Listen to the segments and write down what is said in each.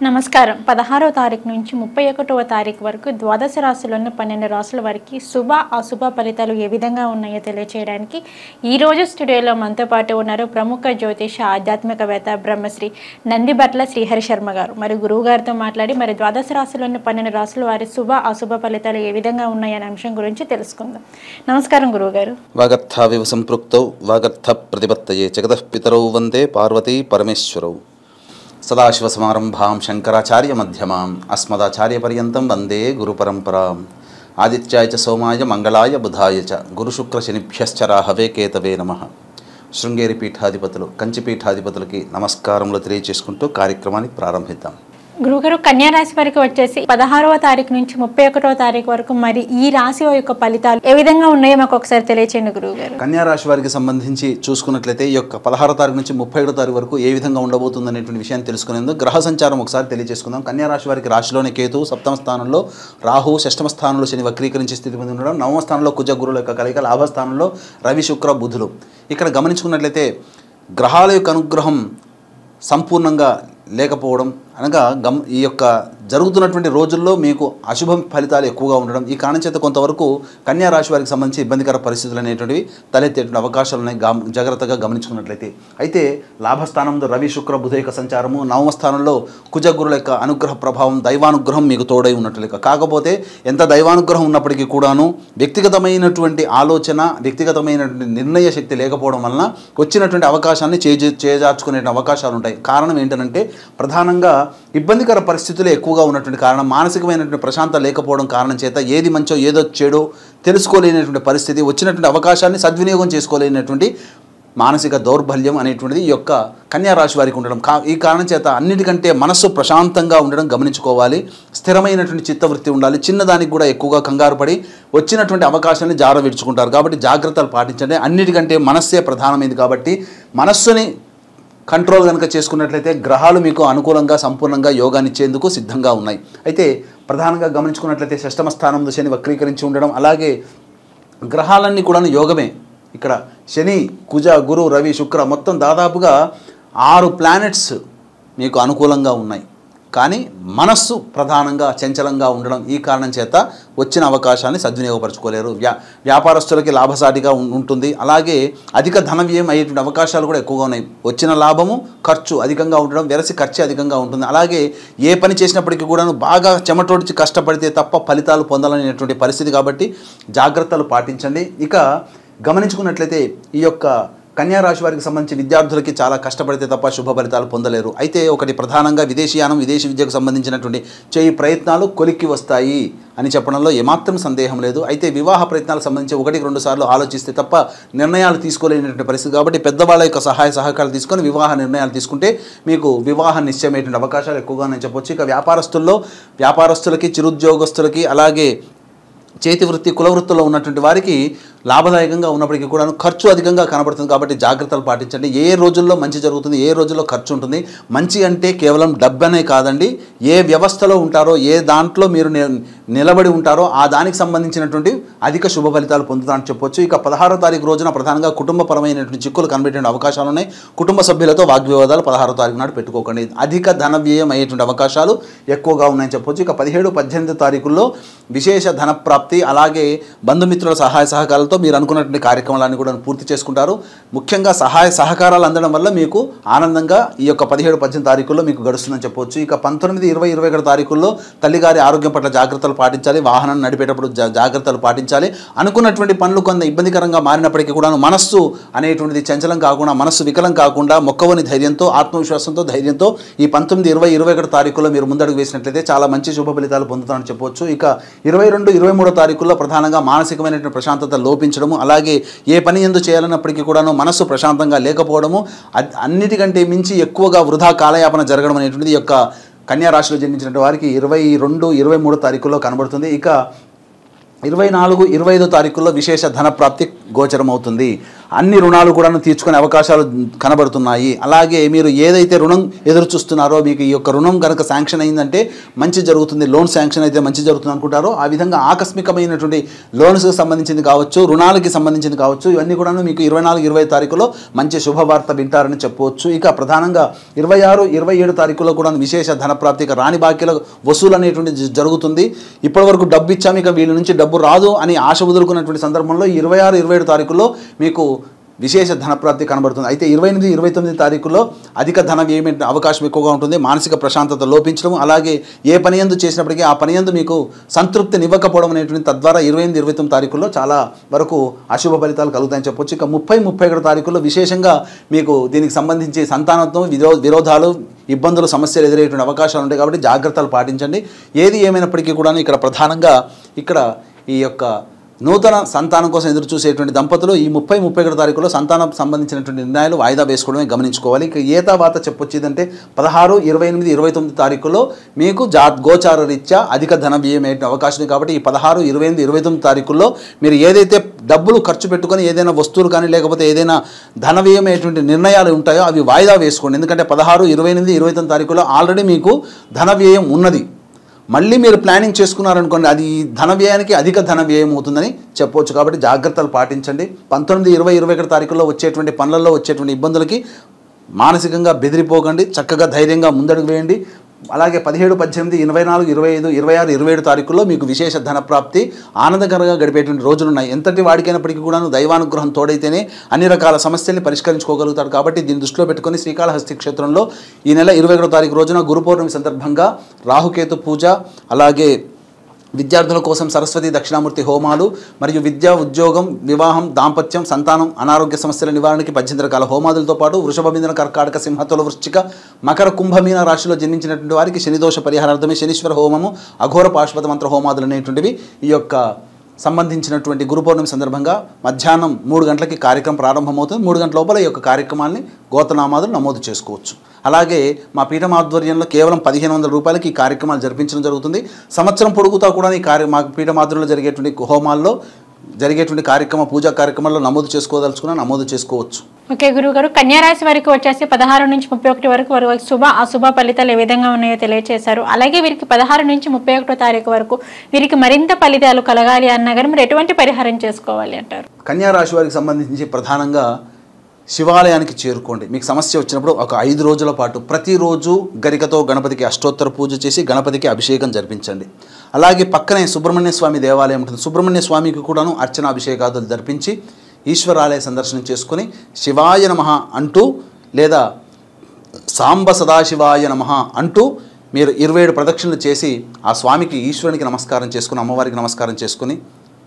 నమస్కారం. 16వ తారీఖు నుంచి 31వ తారీఖు వరకు ద్వాదశ రాశుల్లోని 12 రాశుల వారికి శుభ అశుభ ఫలితాలు ఏ విధంగా ఉన్నాయో తెలియజేయడానికి ఈరోజు స్టూడియోలో మనతో పాటు ఉన్నారు ప్రముఖ జ్యోతిష ఆధ్యాత్మికవేత్త బ్రహ్మశ్రీ నందిబట్ల శ్రీహరి శర్మ గారు. మరి గురువు గారితో మాట్లాడి ద్వాదశ రాశుల్లోని 12 రాశుల వారి శుభ అశుభ ఫలితాలు ఏ విధంగా ఉన్నాయనే అంశం గురించి తెలుసుకుందాం. నమస్కారం గురువు గారు. వాగర్థావివ సంపృక్తౌ వాగర్థ ప్రతిపత్తయే జగతః పితరౌ వందే పార్వతీ పరమేశ్వరౌ. సదాశివసమారంభాం శంకరాచార్య మధ్యమాం అస్మదాచార్యపర్యంతం వందే గురుపరంపరాం. ఆదిత్యాయ చ సోమాయ మంగళాయ బుధాయ చ గురుశుక్రశనిభ్యశ్చ రాహవే కేతవే నమః. శృంగేరి పీఠాధిపతులు కంచి పీఠాధిపతులకి నమస్కారములు తెలియజేసుకుంటూ కార్యక్రమాన్ని ప్రారంభిద్దాం. గురుగారు, కన్యా రాశి వారికి వచ్చేసి 16వ తారీఖు నుంచి 31వ తారీఖు వరకు మరి ఈ రాశి యొక్క ఫలితాలు ఏ విధంగా ఉన్నాయో మాకు ఒకసారి తెలియచేయండి గురువు గారు. కన్యా రాశి వారికి సంబంధించి చూసుకున్నట్లయితే ఈ యొక్క 16వ తారీఖు నుంచి 31వ తారీఖు వరకు ఏ విధంగా ఉండబోతుంది అనేటువంటి విషయాన్ని తెలుసుకునేందుకు గ్రహ సంచారం ఒకసారి తెలియజేసుకుందాం. కన్యా రాశి వారికి రాశిలోని కేతు, సప్తమ స్థానంలో రాహు, షష్టమ స్థానంలో శని వక్రీకరించి స్థితి పొంది ఉండడం, నవమ స్థానంలో కుజ గురువుల యొక్క కలయిక, లాభస్థానంలో రవి శుక్ర బుధులు. ఇక్కడ గమనించుకున్నట్లయితే గ్రహాల యొక్క అనుగ్రహం సంపూర్ణంగా లేకపోవడం అనగా ఈ యొక్క జరుగుతున్నటువంటి రోజుల్లో మీకు అశుభ ఫలితాలు ఎక్కువగా ఉండడం, ఈ కారణం చేత కొంతవరకు కన్యా రాశి వారికి సంబంధించి ఇబ్బందికర పరిస్థితులు అనేటువంటివి తలెత్తేటువంటి అవకాశాలు ఉన్నాయి జాగ్రత్తగా గమనించుకున్నట్లయితే. అయితే లాభస్థానంలో రవి శుక్ర బుధ యొక్క సంచారము, నవమ స్థానంలో కుజగురుల యొక్క అనుగ్రహ ప్రభావం, దైవానుగ్రహం మీకు తోడై ఉన్నట్లు లెక్క. కాకపోతే ఎంత దైవానుగ్రహం ఉన్నప్పటికీ కూడాను వ్యక్తిగతమైనటువంటి ఆలోచన, వ్యక్తిగతమైనటువంటి నిర్ణయ శక్తి లేకపోవడం వలన వచ్చినటువంటి అవకాశాన్ని చేజార్చుకునే అవకాశాలు ఉంటాయి. కారణం ఏంటంటే ప్రధానంగా ఇబ్బందికర పరిస్థితులు ఎక్కువగా ఉన్నటువంటి కారణం, మానసికమైనటువంటి ప్రశాంతత లేకపోవడం కారణం చేత ఏది మంచో ఏదో చెడో తెలుసుకోలేనటువంటి పరిస్థితి, వచ్చినటువంటి అవకాశాన్ని సద్వినియోగం చేసుకోలేనటువంటి మానసిక దౌర్బల్యం అనేటువంటిది ఈ యొక్క కన్యా రాశి వారికి ఉండడం. ఈ కారణం చేత అన్నిటికంటే మనస్సు ప్రశాంతంగా ఉండడం గమనించుకోవాలి. స్థిరమైనటువంటి చిత్తవృత్తి ఉండాలి. చిన్నదానికి కూడా ఎక్కువగా కంగారు పడి వచ్చినటువంటి అవకాశాన్ని జార విడుచుకుంటారు. కాబట్టి జాగ్రత్తలు పాటించండి. అన్నిటికంటే మనస్సే ప్రధానమైంది కాబట్టి మనస్సుని కంట్రోల్ కనుక చేసుకున్నట్లయితే గ్రహాలు మీకు అనుకూలంగా సంపూర్ణంగా యోగానిచ్చేందుకు సిద్ధంగా ఉన్నాయి. అయితే ప్రధానంగా గమనించుకున్నట్లయితే షష్టమ స్థానంలో శని వక్రీకరించి ఉండడం, అలాగే గ్రహాలన్నీ కూడా యోగమే. ఇక్కడ శని, కుజ, గురు, రవి, శుక్ర మొత్తం దాదాపుగా 6 ప్లానెట్స్ మీకు అనుకూలంగా ఉన్నాయి. కానీ మనస్సు ప్రధానంగా చంచలంగా ఉండడం, ఈ కారణం చేత వచ్చిన అవకాశాన్ని సద్వినియోగపరచుకోలేరు. వ్యాపారస్తులకి లాభసాటిగా ఉంటుంది. అలాగే అధిక ధన వ్యయం అయ్యేటువంటి అవకాశాలు కూడా ఎక్కువగా ఉన్నాయి. వచ్చిన లాభము ఖర్చు అధికంగా ఉండడం, వెరసి ఖర్చు అధికంగా ఉంటుంది. అలాగే ఏ పని చేసినప్పటికీ కూడా బాగా చెమటోడ్చి కష్టపడితే తప్ప ఫలితాలు పొందాలనేటువంటి పరిస్థితి. కాబట్టి జాగ్రత్తలు పాటించండి. ఇక గమనించుకున్నట్లయితే ఈ యొక్క కన్యా రాశి వారికి సంబంధించి విద్యార్థులకి చాలా కష్టపడితే తప్ప శుభ ఫలితాలు పొందలేరు. అయితే ఒకటి ప్రధానంగా విదేశీయానం, విదేశీ విద్యకు సంబంధించినటువంటి చేయి ప్రయత్నాలు కొలిక్కి వస్తాయి అని చెప్పడంలో ఏమాత్రం సందేహం లేదు. అయితే వివాహ ప్రయత్నాలకు సంబంధించి 1-2 సార్లు ఆలోచిస్తే తప్ప నిర్ణయాలు తీసుకోలేనటువంటి పరిస్థితి. కాబట్టి పెద్దవాళ్ళ యొక్క సహాయ సహకారాలు తీసుకొని వివాహ నిర్ణయాలు తీసుకుంటే మీకు వివాహం నిశ్చయమైనటువంటి అవకాశాలు ఎక్కువగా నేను చెప్పొచ్చు. ఇక వ్యాపారస్తులకి, చిరుద్యోగస్తులకి, అలాగే చేతి వృత్తి, కుల వృత్తిలో ఉన్నటువంటి వారికి లాభదాయకంగా ఉన్నప్పటికీ కూడా ఖర్చు అధికంగా కనబడుతుంది. కాబట్టి జాగ్రత్తలు పాటించండి. ఏ రోజుల్లో మంచి జరుగుతుంది, ఏ రోజుల్లో ఖర్చు ఉంటుంది. మంచి అంటే కేవలం డబ్బనే కాదండి, ఏ వ్యవస్థలో ఉంటారో, ఏ దాంట్లో మీరు నిలబడి ఉంటారో ఆ దానికి సంబంధించినటువంటి అధిక శుభ ఫలితాలు పొందుతారని చెప్పొచ్చు. ఇక 16వ తారీఖు రోజున ప్రధానంగా కుటుంబపరమైనటువంటి చిక్కులు కనిపెట్టే అవకాశాలు ఉన్నాయి. కుటుంబ సభ్యులతో వాగ్వివాదాలు 16వ తారీఖు నాడు పెట్టుకోకండి. అధిక ధన వ్యయం అయ్యేటువంటి అవకాశాలు ఎక్కువగా ఉన్నాయని చెప్పొచ్చు. ఇక 17, 18 తారీఖుల్లో విశేష ధన ప్రాప్తి, అలాగే బంధుమిత్రుల సహాయ సహకారాలతో మీరు అనుకున్నటువంటి కార్యక్రమాలన్నీ కూడా పూర్తి చేసుకుంటారు. ముఖ్యంగా సహాయ సహకారాలు అందడం వల్ల మీకు ఆనందంగా ఈ యొక్క 17, 18 తారీఖుల్లో మీకు గడుస్తుందని చెప్పవచ్చు. ఇక 19, 20, 21 తారీఖుల్లో తల్లిగారి ఆరోగ్యం పట్ల జాగ్రత్తలు పాటించాలి. వాహనాన్ని నడిపేటప్పుడు జాగ్రత్తలు పాటించాలి. అనుకున్నటువంటి పనులు కొంత ఇబ్బందికరంగా మారినప్పటికీ కూడా మనస్సు అనేటువంటిది చంచలం కాకుండా, మనస్సు వికలం కాకుండా మొక్కవని ధైర్యంతో, ఆత్మవిశ్వాసంతో, ధైర్యంతో ఈ 19, 20, 21 తారీఖుల్లో మీరు ముందడుగు వేసినట్లయితే చాలా మంచి శుభ ఫలితాలు పొందుతారని చెప్పవచ్చు. ఇక 22, 23 తారీఖుల్లో ప్రధానంగా మానసికమైనటువంటి ప్రశాంతత లోపించడము, అలాగే ఏ పని ఎందు చేయాలన్నప్పటికీ కూడాను మనస్సు ప్రశాంతంగా లేకపోవడము, అన్నిటికంటే మించి ఎక్కువగా వృధా కాలయాపన జరగడం అనేటువంటిది ఈ యొక్క కన్యా రాశిలో జన్మించినటువంటి వారికి 22, 23 తారీఖుల్లో కనబడుతుంది. ఇక 24, 25 తారీఖుల్లో విశేష ధన ప్రాప్తి గోచరం అవుతుంది. అన్ని రుణాలు కూడా తీర్చుకునే అవకాశాలు కనబడుతున్నాయి. అలాగే మీరు ఏదైతే రుణం ఎదురు చూస్తున్నారో మీకు ఈ యొక్క రుణం కనుక శాంక్షన్ అయిందంటే మంచి జరుగుతుంది, లోన్ శాంక్షన్ అయితే మంచి జరుగుతుంది అనుకుంటారో ఆ విధంగా ఆకస్మికమైనటువంటి లోన్స్కి సంబంధించింది కావచ్చు, రుణాలకి సంబంధించింది కావచ్చు, ఇవన్నీ కూడా మీకు 24-25 తారీఖులో మంచి శుభవార్త వింటారని చెప్పవచ్చు. ఇక ప్రధానంగా 26-27 తారీఖులో కూడా విశేష ధనప్రాప్తి, ఇక రాని బాకీల వసూలు అనేటువంటి జరుగుతుంది. ఇప్పటివరకు డబ్బు ఇచ్చాము ఇక వీళ్ళ నుంచి డబ్బు రాదు అని ఆశ వదులుకున్నటువంటి సందర్భంలో 26-27 తారీఖుల్లో మీకు విశేష ధనప్రాప్తి కనబడుతుంది. అయితే 28-29 తారీఖులో అధిక ధన వ్యయం అవకాశం ఎక్కువగా ఉంటుంది. మానసిక ప్రశాంతత లోపించడం, అలాగే ఏ పని యందు చేసినప్పటికీ ఆ పని యందు మీకు సంతృప్తినివ్వకపోవడం అనేటువంటి, తద్వారా 28-29 తారీఖుల్లో చాలా వరకు అశుభ ఫలితాలు కలుగుతాయని చెప్పొచ్చు. ఇక 30-31 తారీఖుల్లో విశేషంగా మీకు దీనికి సంబంధించి సంతానంతో విరోధాలు, ఇబ్బందులు, సమస్యలు ఎదురయ్యేటువంటి అవకాశాలు ఉంటాయి. కాబట్టి జాగ్రత్తలు పాటించండి. ఏది ఏమైనప్పటికీ కూడా ఇక్కడ ప్రధానంగా ఈ యొక్క నూతన సంతానం కోసం ఎదురు చూసేటువంటి దంపతులు ఈ 30-31 తారీఖులో సంతానం సంబంధించినటువంటి నిర్ణయాలు వాయిదా వేసుకోవడమే గమనించుకోవాలి. ఇక ఏతావాత చెప్పొచ్చేదంటే 16, 28, 29 తారీఖులో మీకు గోచార రీత్యా అధిక ధన వ్యయం అయ్యే అవకాశం ఉంది. కాబట్టి ఈ 16, 28, 29 తారీఖుల్లో మీరు ఏదైతే డబ్బులు ఖర్చు పెట్టుకొని ఏదైనా వస్తువులు కానీ లేకపోతే ఏదైనా ధన వ్యయం అయ్యేటువంటి నిర్ణయాలు ఉంటాయో అవి వాయిదా వేసుకోండి. ఎందుకంటే 16, 28, 29 తారీఖులో ఆల్రెడీ మీకు ధన వ్యయం ఉన్నది. మళ్ళీ మీరు ప్లానింగ్ చేసుకున్నారనుకోండి, అది ధన వ్యయానికి అధిక ధన వ్యయం అవుతుందని చెప్పవచ్చు. కాబట్టి జాగ్రత్తలు పాటించండి. 19, 20, 21 తారీఖుల్లో వచ్చేటువంటి పనులలో వచ్చేటువంటి ఇబ్బందులకి మానసికంగా బెదిరిపోకండి, చక్కగా ధైర్యంగా ముందడుగు వేయండి. అలాగే 17, 18, 24, 25, 26, 27 తారీఖుల్లో మీకు విశేష ధనప్రాప్తి, ఆనందకరంగా గడిపేటువంటి రోజులు ఉన్నాయి. ఎంతటి వాడికైనప్పటికీ కూడా దైవానుగ్రహం తోడైతేనే అన్ని రకాల సమస్యల్ని పరిష్కరించుకోగలుగుతాడు. కాబట్టి దీన్ని దృష్టిలో పెట్టుకొని శ్రీకాళహస్తి క్షేత్రంలో ఈ నెల 21 తారీఖు రోజున గురు పౌర్ణమి సందర్భంగా రాహుకేతు పూజ, అలాగే విద్యార్థుల కోసం సరస్వతి దక్షిణామూర్తి హోమాలు, మరియు విద్య, ఉద్యోగం, వివాహం, దాంపత్యం, సంతానం, అనారోగ్య సమస్యల నివారణకి 18 రకాల హోమాదులతో పాటు వృషభ, మిథున, కర్కాటక, సింహ, తుల, వృశ్చిక, మకర, కుంభమీన రాశిలో జన్మించినటువంటి వారికి శనిదోష పరిహారార్థమే శనీశ్వర హోమము, అఘోర పాశుపత మంత్ర హోమాదులు అనేటువంటివి ఈ యొక్క సంబంధించినటువంటి గురు పౌర్ణమి సందర్భంగా మధ్యాహ్నం 3 గంటలకి కార్యక్రమం ప్రారంభమవుతుంది. 3 గంటల లోపల ఈ యొక్క కార్యక్రమాన్ని గోతనామాదులు నమోదు చేసుకోవచ్చు. అలాగే మా పీఠం ఆధ్వర్యంలో కేవలం 1500 రూపాయలకి ఈ కార్యక్రమాలు జరిపించడం జరుగుతుంది. సంవత్సరం పొడుగుతా కూడా మా పీఠం ఆధ్వర్యంలో జరిగేటువంటి హోమాల్లో జరిగేటువంటి పూజా కార్యక్రమాల్లో నమోదు చేసుకోదలుచుకున్నా నమోదు చేసుకోవచ్చు. ఓకే గురువుగారు, కన్యారాశి వారికి వచ్చేసి 16 నుంచి 31 వరకు వారి శుభ అశుభ ఫలితాలు ఏ విధంగా ఉన్నాయో తెలియజేశారు. అలాగే వీరికి 16 నుంచి 31 తారీఖు వరకు వీరికి మరింత ఫలితాలు కలగాలి అన్నా కానీ మరి ఎటువంటి పరిహారం చేసుకోవాలి అంటారు? కన్యారాశి వారికి సంబంధించి ప్రధానంగా శివాలయానికి చేరుకోండి. మీకు సమస్య వచ్చినప్పుడు ఒక 5 రోజుల పాటు ప్రతిరోజు గరికతో గణపతికి అష్టోత్తర పూజ చేసి గణపతికి అభిషేకం జరిపించండి. అలాగే పక్కనే సుబ్రహ్మణ్య స్వామి దేవాలయం ఉంటుంది. సుబ్రహ్మణ్య స్వామికి కూడాను అర్చన అభిషేకాదులు జరిపించి ఈశ్వరాలయ సందర్శనం చేసుకుని శివాయ నమః అంటూ లేదా సాంబ సదాశివాయ నమః అంటూ మీరు 27 ప్రదక్షిణలు చేసి ఆ స్వామికి, ఈశ్వరునికి నమస్కారం చేసుకుని, అమ్మవారికి నమస్కారం చేసుకుని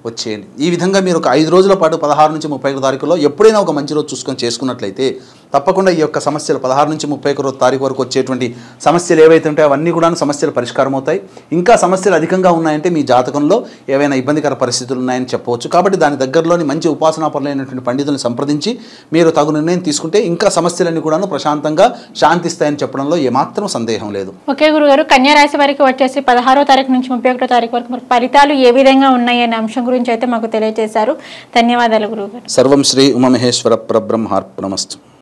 వచ్చేయండి. ఈ విధంగా మీరు ఒక 5 రోజుల పాటు 16 నుంచి 31 తారీఖులో ఎప్పుడైనా ఒక మంచి రోజు చూసుకొని చేసుకున్నట్లయితే తప్పకుండా ఈ యొక్క సమస్యలు 16 నుంచి 31 తారీఖు వరకు వచ్చేటువంటి సమస్యలు ఏవైతే ఉంటాయో అవన్నీ కూడా సమస్యలు పరిష్కారం అవుతాయి. ఇంకా సమస్యలు అధికంగా ఉన్నాయంటే మీ జాతకంలో ఏవైనా ఇబ్బందికర పరిస్థితులు ఉన్నాయని చెప్పవచ్చు. కాబట్టి దాని దగ్గరలోని మంచి ఉపాసనాపరులైనటువంటి పండితులను సంప్రదించి మీరు తగు నిర్ణయం తీసుకుంటే ఇంకా సమస్యలన్నీ కూడా ప్రశాంతంగా శాంతిస్తాయని చెప్పడంలో ఏమాత్రం సందేహం లేదు. ఓకే గురుగారు, కన్యా రాశి వారికి వచ్చేసి 16వ తారీఖు నుంచి 31వ తారీఖు వరకు ఫలితాలు ఏ విధంగా ఉన్నాయి అనే అంశం గురించి అయితే మాకు తెలియజేశారు. ధన్యవాదాలు గురుగారు. సర్వం శ్రీ ఉమామహేశ్వర పరబ్రహ్మార్పణమస్తు.